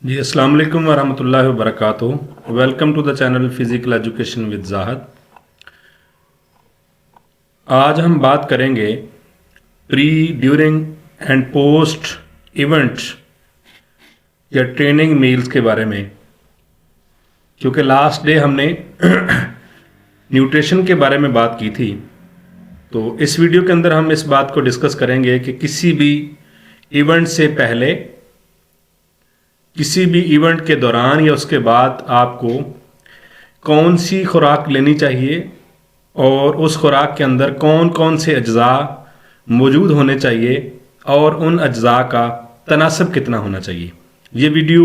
जी अस्सलाम वालेकुम वरहमतुल्लाहि वबरकातुहू। Welcome to the channel physical education with Zahid. आज हम बात करेंगे pre, during and post events या ट्रेनिंग मील्स के बारे में, क्योंकि लास्ट डे हमने न्यूट्रिशन के बारे में बात की थी। तो इस वीडियो के अंदर हम इस बात को डिस्कस करेंगे कि किसी भी इवेंट से पहले, किसी भी इवेंट के दौरान या उसके बाद आपको कौन सी खुराक लेनी चाहिए और उस खुराक के अंदर कौन कौन से अज्जा मौजूद होने चाहिए और उन अज्जा का तनासब कितना होना चाहिए। ये वीडियो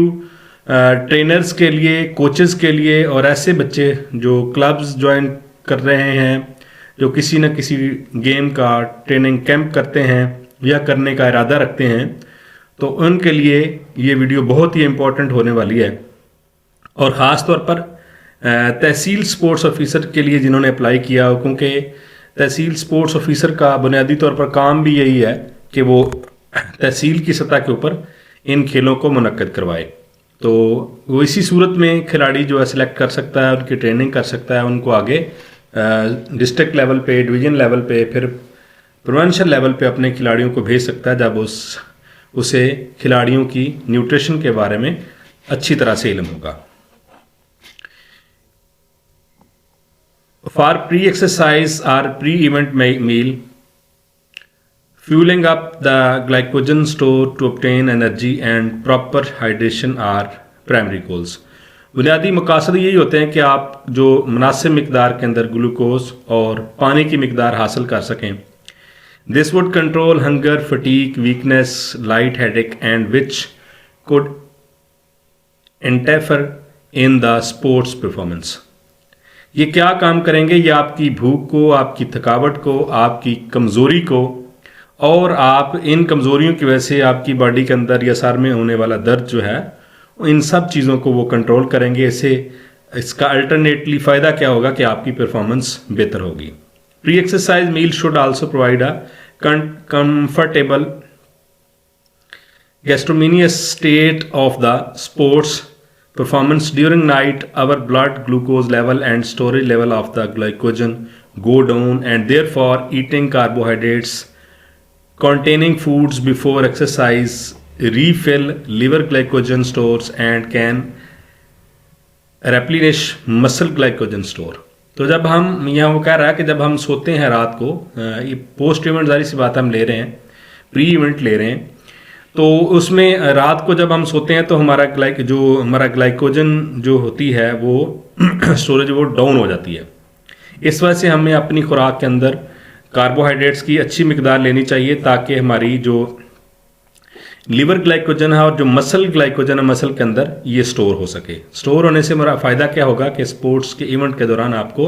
ट्रेनर्स के लिए, कोचेस के लिए और ऐसे बच्चे जो क्लब्स ज्वाइन कर रहे हैं, जो किसी न किसी गेम का ट्रेनिंग कैंप करते हैं या करने का इरादा रखते हैं, तो उनके लिए ये वीडियो बहुत ही इम्पोर्टेंट होने वाली है। और ख़ास तौर पर तहसील स्पोर्ट्स ऑफिसर के लिए जिन्होंने अप्लाई किया, क्योंकि तहसील स्पोर्ट्स ऑफिसर का बुनियादी तौर पर काम भी यही है कि वो तहसील की सतह के ऊपर इन खेलों को मुनक्कद करवाए। तो वो इसी सूरत में खिलाड़ी जो है सिलेक्ट कर सकता है, उनकी ट्रेनिंग कर सकता है, उनको आगे डिस्ट्रिक्ट लेवल पे, डिवीज़न लेवल पे, फिर प्रोविंशियल लेवल पे अपने खिलाड़ियों को भेज सकता है जब उसे खिलाड़ियों की न्यूट्रिशन के बारे में अच्छी तरह से इल्म होगा। फॉर प्री एक्सरसाइज और pre event meal, fueling up the glycogen store to obtain energy and proper hydration are primary goals. बुनियादी मकासद यही होते हैं कि आप जो मुनासिब मिकदार के अंदर ग्लूकोज और पानी की मिकदार हासिल कर सकें। This would control hunger, fatigue, weakness, light headache, and which could interfere in the sports performance. ये क्या काम करेंगे? ये आपकी भूख को, आपकी थकावट को, आपकी कमज़ोरी को, और आप इन कमज़ोरियों की वजह से आपकी बॉडी के अंदर या सर में होने वाला दर्द जो है, इन सब चीज़ों को वो कंट्रोल करेंगे। इसका अल्टरनेटली फ़ायदा क्या होगा कि आपकी परफॉर्मेंस बेहतर होगी। Pre-exercise meal should also provide a comfortable gastronomic state of the sports performance. During night, our blood glucose level and storage level of the glycogen go down, and therefore eating carbohydrates containing foods before exercise refill liver glycogen stores and can replenish muscle glycogen store. तो जब हम यहाँ, वो कह रहा है कि जब हम सोते हैं रात को, ये पोस्ट इवेंट जारी सी बात हम ले रहे हैं, प्री इवेंट ले रहे हैं, तो उसमें रात को जब हम सोते हैं तो हमारा ग्लाइकोजन जो होती है वो स्टोरेज वो डाउन हो जाती है। इस वजह से हमें अपनी खुराक के अंदर कार्बोहाइड्रेट्स की अच्छी मिकदार लेनी चाहिए ताकि हमारी जो लिवर ग्लाइकोजन है और जो मसल ग्लाइकोजन है मसल के अंदर ये स्टोर हो सके। स्टोर होने से हमारा फ़ायदा क्या होगा कि स्पोर्ट्स के इवेंट के दौरान आपको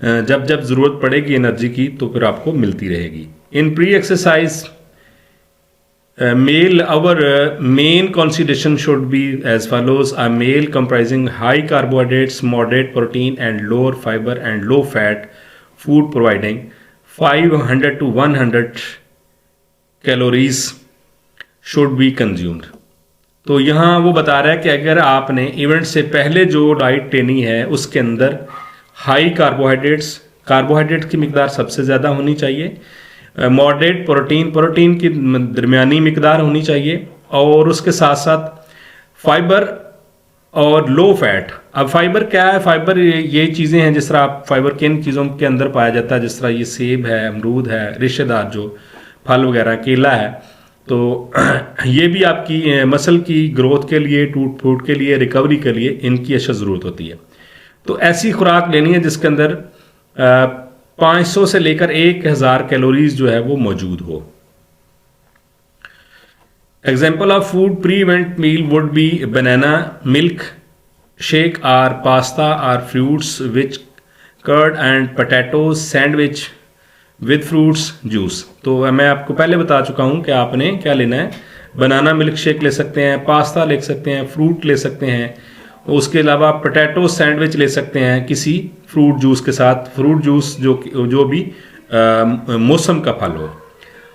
जब जब ज़रूरत पड़ेगी एनर्जी की तो फिर आपको मिलती रहेगी। इन pre exercise meal, our main consideration should be as follows: a meal comprising high carbohydrates, moderate protein, and lower fiber and low fat food providing 500 to 100 calories should be consumed. तो यहाँ वो बता रहा है कि अगर आपने इवेंट से पहले जो डाइट लेनी है उसके अंदर हाई कार्बोहाइड्रेट की मिकदार सबसे ज़्यादा होनी चाहिए, मॉडरेट प्रोटीन की दरमियानी मिकदार होनी चाहिए, और उसके साथ साथ फाइबर और लो फैट। अब फाइबर क्या है? फाइबर ये चीज़ें हैं, जिस तरह आप फाइबर किन चीज़ों के अंदर पाया जाता है, जिस तरह ये सेब है, अमरूद है, रेशेदार जो फल वगैरह, केला है, तो ये भी आपकी मसल की ग्रोथ के लिए, टूट फूट के लिए, रिकवरी के लिए इनकी अशद ज़रूरत होती है। तो ऐसी खुराक लेनी है जिसके अंदर 500 से लेकर 1000 कैलोरीज जो है वो मौजूद हो। Example of food pre event meal would be banana milk shake or pasta or fruits which curd and potatoes sandwich with fruits juice. तो मैं आपको पहले बता चुका हूं कि आपने क्या लेना है। बनाना मिल्क शेक ले सकते हैं, पास्ता ले सकते हैं, फ्रूट ले सकते हैं, उसके अलावा पोटैटो सैंडविच ले सकते हैं किसी फ्रूट जूस के साथ। फ्रूट जूस जो भी मौसम का फल हो।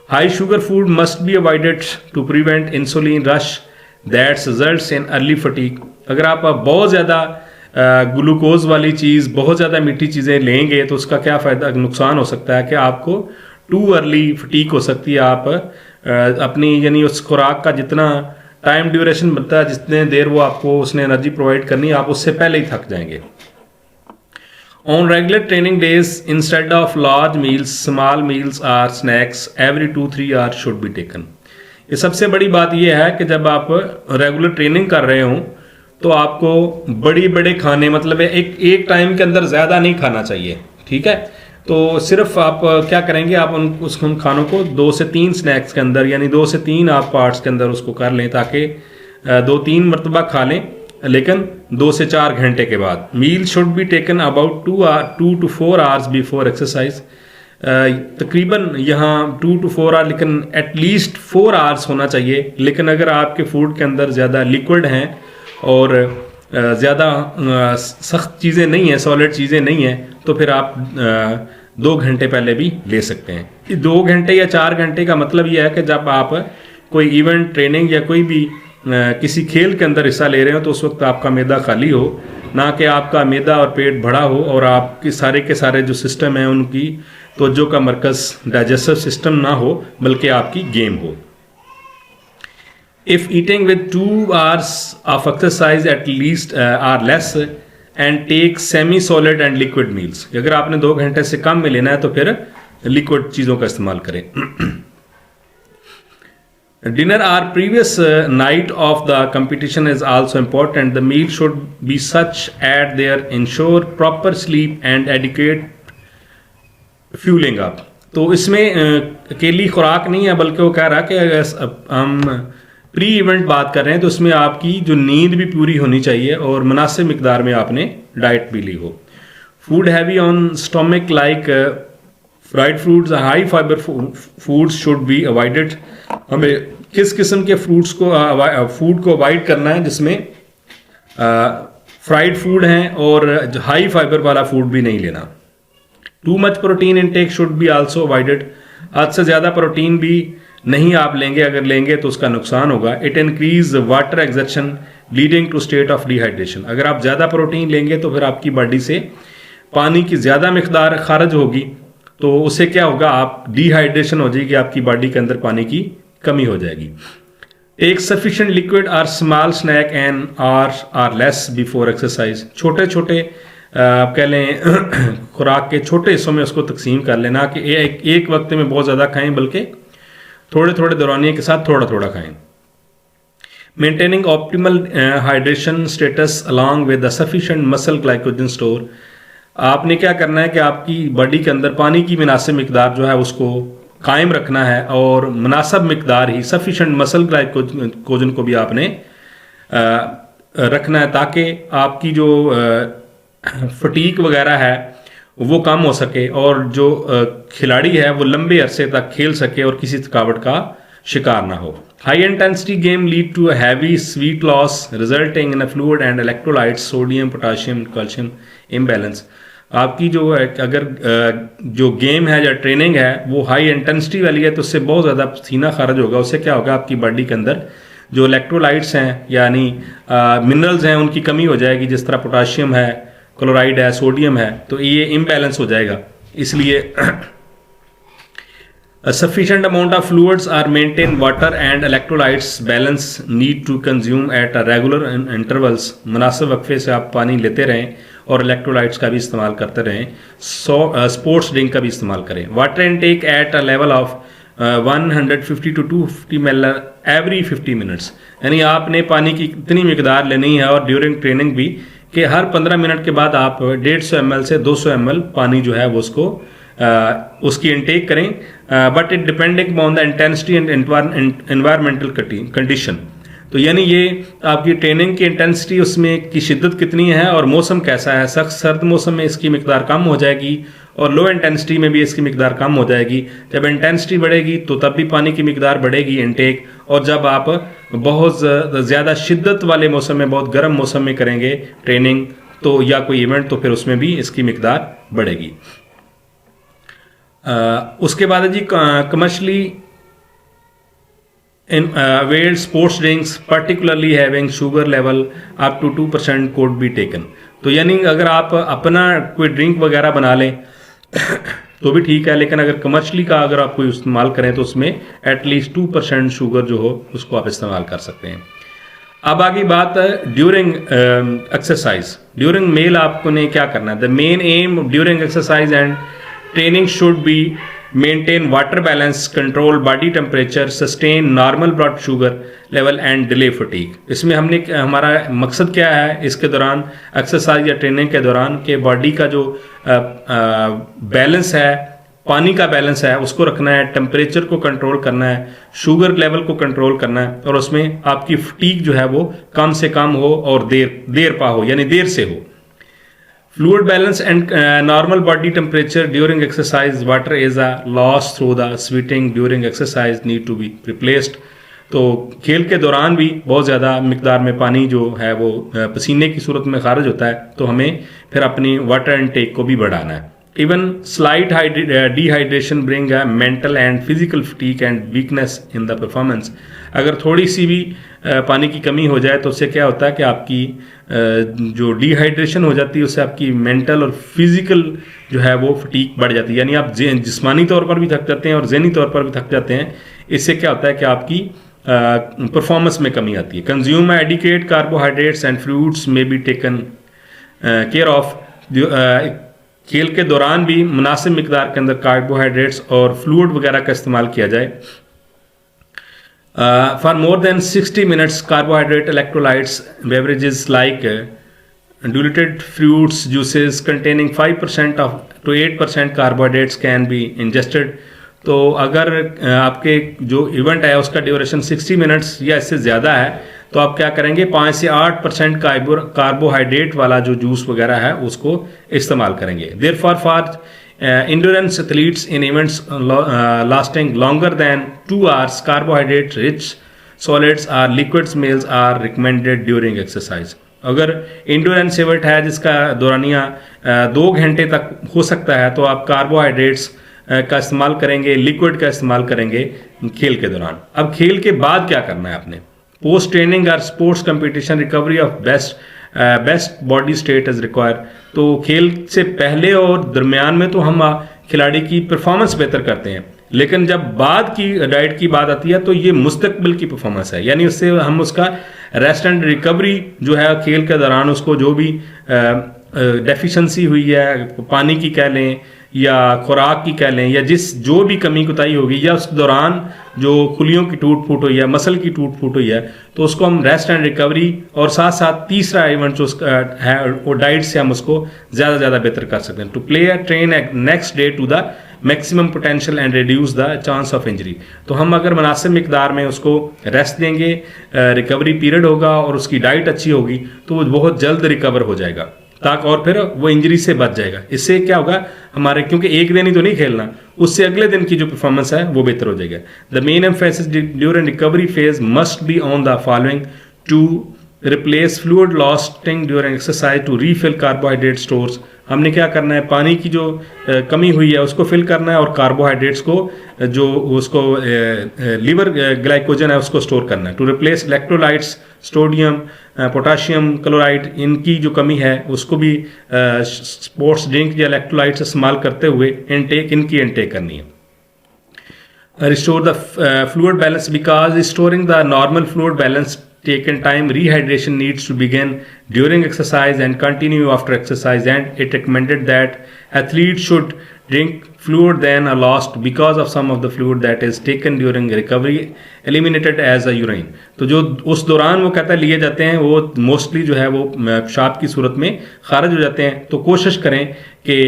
High sugar food must be avoided to prevent insulin rush that's results in early fatigue. अगर आप बहुत ज़्यादा ग्लूकोज वाली चीज़, बहुत ज़्यादा मीठी चीज़ें लेंगे तो उसका क्या फ़ायदा, नुकसान हो सकता है कि आपको टू अर्ली फटीक हो सकती है। आप अपनी यानी उस खुराक का जितना टाइम ड्यूरेशन बनता है, जितने देर वो आपको उसने एनर्जी प्रोवाइड करनी है, आप उससे पहले ही थक जाएंगे। On regular training days instead of large meals small meals or snacks every 2-3 hours should be taken. ये सबसे बड़ी बात यह है कि जब आप रेगुलर ट्रेनिंग कर रहे हो तो आपको बड़ी बड़े खाने, मतलब एक टाइम के अंदर ज़्यादा नहीं खाना चाहिए, ठीक है। तो सिर्फ आप क्या करेंगे, आप उन खानों को 2 से 3 स्नैक्स के अंदर, यानी 2 से 3 आप पार्ट्स के अंदर उसको कर लें, ताकि 2-3 मरतबा खा लें, लेकिन 2 से 4 घंटे के बाद। Meal should be taken about 2 to 4 hours before exercise. तकरीबन यहाँ 2 to 4 आवर, लेकिन एटलीस्ट 4 आवर्स होना चाहिए। लेकिन अगर आपके फूड के अंदर ज़्यादा लिक्विड हैं और ज़्यादा सख्त चीज़ें नहीं हैं, सॉलिड चीज़ें नहीं हैं, तो फिर आप 2 घंटे पहले भी ले सकते हैं। 2 घंटे या 4 घंटे का मतलब यह है कि जब आप कोई इवेंट, ट्रेनिंग या कोई भी किसी खेल के अंदर हिस्सा ले रहे हो तो उस वक्त आपका मैदा खाली हो, ना कि आपका मैदा और पेट भरा हो और आपके सारे के सारे जो सिस्टम हैं उनकी तवज्जो का मरकज़ डाइजेस्टिव सिस्टम ना हो, बल्कि आपकी गेम हो। If eating with 2 hours of exercise at least or less and take semi-solid and liquid meals, अगर आपने 2 घंटे से कम में लेना है तो फिर लिक्विड चीज़ों का इस्तेमाल करें। Dinner or previous night of the competition is also important. The meal should be such as they ensure proper sleep and adequate fueling up. तो इसमें अकेली खुराक नहीं है, बल्कि वो कह रहा है कि अगर हम प्री इवेंट बात कर रहे हैं तो इसमें आपकी जो नींद भी पूरी होनी चाहिए और मुनासिब मिकदार में आपने डाइट भी ली हो। Food heavy on stomach like fried fruits, high fibre foods should be avoided. हमें किस किस्म के फ्रूट्स को फूड को अवॉइड करना है जिसमें फ्राइड फूड हैं, और हाई फाइबर वाला फूड भी नहीं लेना। Too much protein intake should be also avoided. हद से ज़्यादा प्रोटीन भी नहीं आप लेंगे, अगर लेंगे तो उसका नुकसान होगा। It increase water exertion leading to state of dehydration. अगर आप ज़्यादा प्रोटीन लेंगे तो फिर आपकी बॉडी से पानी की ज़्यादा मिकदार खारिज होगी, तो उससे क्या होगा, आप डिहाइड्रेशन हो जाएगी, आपकी बॉडी के अंदर पानी की कमी हो जाएगी। टेक सफिशिएंट लिक्विड और small snack and or less before exercise. छोटे छोटे आप कह लें खुराक के छोटे हिस्सों में उसको तकसीम कर लेना कि एक वक्त में बहुत ज़्यादा खाएं, बल्कि थोड़े थोड़े दौरानिए के साथ थोड़ा थोड़ा खाएं। Maintaining optimal hydration status along with the sufficient muscle glycogen store. आपने क्या करना है कि आपकी बॉडी के अंदर पानी की मुनासिब मिकदार जो है उसको कायम रखना है, और मुनासिब मिकदार ही सफिशिएंट मसल ग्लाइकोजन को भी आपने रखना है, ताकि आपकी जो फटीक वगैरह है वो कम हो सके और जो खिलाड़ी है वो लंबे अरसे तक खेल सके और किसी थकावट का शिकार ना हो। High intensity game lead to heavy sweat loss resulting in fluid and electrolytes sodium potassium calcium imbalance. आपकी जो अगर जो गेम है या ट्रेनिंग है वो हाई इंटेंसिटी वाली है तो उससे बहुत ज़्यादा पसीना खारिज होगा। उससे क्या होगा, आपकी बॉडी के अंदर जो इलेक्ट्रोलाइट्स हैं यानी मिनरल्स हैं उनकी कमी हो जाएगी, जिस तरह पोटाशियम है, क्लोराइड है, सोडियम है, तो ये इम्बैलेंस हो जाएगा। इसलिए sufficient amount of fluids are maintained, water and electrolytes balance need to consume at a regular intervals। मुनासिब वक्फे से आप पानी लेते रहें और इलेक्ट्रोलाइट्स का भी इस्तेमाल करते रहें। स्पोर्ट्स ड्रिंक का भी इस्तेमाल करें। Water intake at a level of 150 to 250 ml every 50 minutes, यानी आपने पानी की इतनी मिकदार लेनी है, और ड्यूरिंग ट्रेनिंग भी कि हर 15 मिनट के बाद आप 150 ml से 200 ml पानी जो है वो उसको उसकी इनटेक करें। But it depending on the intensity and environmental condition. तो यानी ये आपकी ट्रेनिंग की इंटेंसिटी, उसमें की शिद्दत कितनी है और मौसम कैसा है। सख्त सर्द मौसम में इसकी मिकदार कम हो जाएगी और लो इंटेंसिटी में भी इसकी मिकदार कम हो जाएगी। जब इंटेंसिटी बढ़ेगी तो तब भी पानी की मिकदार बढ़ेगी इनटेक, और जब आप बहुत ज़्यादा शिद्दत वाले मौसम में, बहुत गर्म मौसम में करेंगे ट्रेनिंग तो या कोई इवेंट, तो फिर उसमें भी इसकी मिकदार बढ़ेगी। उसके बाद जी commercially in where sports drinks particularly having sugar level up to 2% could be taken। तो यानी अगर आप अपना कोई ड्रिंक वगैरह बना लें तो भी ठीक है, लेकिन अगर कमर्शली का अगर आप कोई इस्तेमाल करें तो उसमें एटलीस्ट 2% शुगर जो हो उसको आप इस्तेमाल कर सकते हैं। अब आगे बात ड्यूरिंग एक्सरसाइज। ड्यूरिंग मील आपको ने क्या करना है? The main M during exercise and training should be maintain water balance, control body temperature, sustain normal blood sugar level and delay fatigue. इसमें हमने हमारा मकसद क्या है इसके दौरान एक्सरसाइज या ट्रेनिंग के दौरान कि बॉडी का जो बैलेंस है, पानी का बैलेंस है उसको रखना है, टेम्परेचर को कंट्रोल करना है, शुगर लेवल को कंट्रोल करना है और उसमें आपकी फटीग जो है वो कम से कम हो और देर पा हो, यानी देर से हो। Fluid balance and normal body temperature during exercise, water is a loss through the sweating during exercise need to be replaced। तो खेल के दौरान भी बहुत ज़्यादा मिकदार में पानी जो है वो पसीने की सूरत में खारिज होता है, तो हमें फिर अपनी वाटर इनटेक को भी बढ़ाना है। Even slight dehydration bring a mental and physical fatigue and weakness in the performance. अगर थोड़ी सी भी पानी की कमी हो जाए तो उससे क्या होता है कि आपकी जो डिहाइड्रेशन हो जाती है उससे आपकी मेंटल और फिजिकल जो है वो फटीग बढ़ जाती है, यानी आप जिस्मानी तौर पर भी थक जाते हैं और ज़हनी तौर पर भी थक जाते हैं। इससे क्या होता है कि आपकी परफॉर्मेंस में कमी आती है। Consume adequate carbohydrates and fruits में बी टेकन केयर ऑफ। खेल के दौरान भी मुनासिब मिकदार के अंदर कार्बोहाइड्रेट्स और फ्लूइड वगैरह का इस्तेमाल किया जाए। For more than 60 minutes, carbohydrate electrolytes beverages like diluted fruits juices containing 5% to 8% carbohydrates can be ingested। तो अगर आपके जो इवेंट है उसका ड्यूरेशन 60 मिनट्स या इससे ज़्यादा है तो आप क्या करेंगे, 5 से 8% कार्बोहाइड्रेट वाला जो जूस वगैरह है उसको इस्तेमाल करेंगे। Therefore, for endurance athletes in events lasting longer than 2 hours, carbohydrate rich solids or liquids meals are recommended during exercise। अगर इंडोरेंस इवेंट है जिसका दौरानिया 2 घंटे तक हो सकता है तो आप कार्बोहाइड्रेट्स का इस्तेमाल करेंगे, लिक्विड का इस्तेमाल करेंगे खेल के दौरान। अब खेल के बाद क्या करना है आपने? पोस्ट ट्रेनिंग और sports competition recovery of best body state is required. तो खेल से पहले और दरमियान में तो हम खिलाड़ी की परफॉर्मेंस बेहतर करते हैं, लेकिन जब बाद की डाइट की बात आती है तो ये मुस्तकबिल की परफॉर्मेंस है, यानी उससे हम उसका रेस्ट एंड रिकवरी जो है खेल के दौरान उसको जो भी डेफिशिएंसी हुई है, पानी की कह लें या खुराक की कह लें या जो भी कमी कुताही होगी या उस दौरान जो खुलियों की टूट फूट हुई है, मसल की टूट फूट हुई है, तो उसको हम रेस्ट एंड रिकवरी और साथ साथ तीसरा इवेंट जो उसका है वो डाइट से हम उसको ज़्यादा बेहतर कर सकते हैं। To play a train next day to the maximum potential and reduce the chance of injury. तो हम अगर मुनासिब मिकदार में उसको रेस्ट देंगे, रिकवरी पीरियड होगा और उसकी डाइट अच्छी होगी तो वो बहुत जल्द रिकवर हो जाएगा ताकि और फिर वो इंजरी से बच जाएगा। इससे क्या होगा हमारे, क्योंकि एक दिन ही तो नहीं खेलना, उससे अगले दिन की जो परफॉर्मेंस है वो बेहतर हो जाएगा। The main emphasis during recovery phase must be on the following: to replace fluid losting during exercise, to refill carbohydrate stores. हमने क्या करना है, पानी की जो कमी हुई है उसको फिल करना है और कार्बोहाइड्रेट्स को जो उसको लीवर ग्लाइकोजन है उसको स्टोर करना है। To replace electrolytes, sodium, potassium chloride, इनकी जो कमी है उसको भी स्पोर्ट्स ड्रिंक या इलेक्ट्रोलाइट्स इस्तेमाल करते हुए इनकी इनटेक करनी है। Restore the fluid balance, because restoring the normal fluid balance taken time, rehydration needs to begin during exercise and continue after exercise, and it recommended that athletes should drink fluid then are lost because of some of the fluid that is taken during recovery eliminated as a urine। तो जो उस दौरान वो कहता है लिए जाते हैं वो मोस्टली जो है वो पेशाब की सूरत में खारिज हो जाते हैं। तो कोशिश करें कि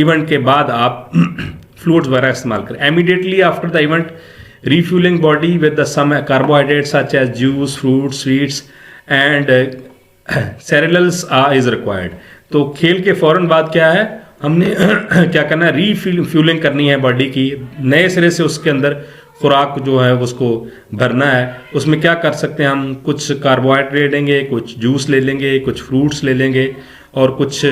इवेंट के बाद आप फ्लूइड्स वगैरह इस्तेमाल करें। Immediately after the event refueling body with the some carbohydrates such as juice, fruits, sweets and cereals is required। तो खेल के फौरन बाद क्या है, हमने क्या करना है, रीफ्यूलिंग करनी है बॉडी की, नए सिरे से उसके अंदर खुराक जो है उसको भरना है। उसमें क्या कर सकते हैं, हम कुछ कार्बोहाइड्रेट लेंगे, कुछ जूस ले लेंगे, कुछ फ्रूट्स ले लेंगे और कुछ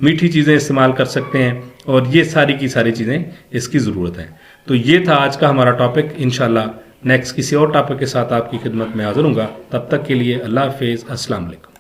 मीठी चीज़ें इस्तेमाल कर सकते हैं, और ये सारी की सारी चीज़ें इसकी ज़रूरत है। तो ये था आज का हमारा टॉपिक। इंशाल्लाह नेक्स्ट किसी और टॉपिक के साथ आपकी खिदमत में हाजिर हूँगा। तब तक के लिए अल्लाह हाफिज़, अस्सलाम वालेकुम।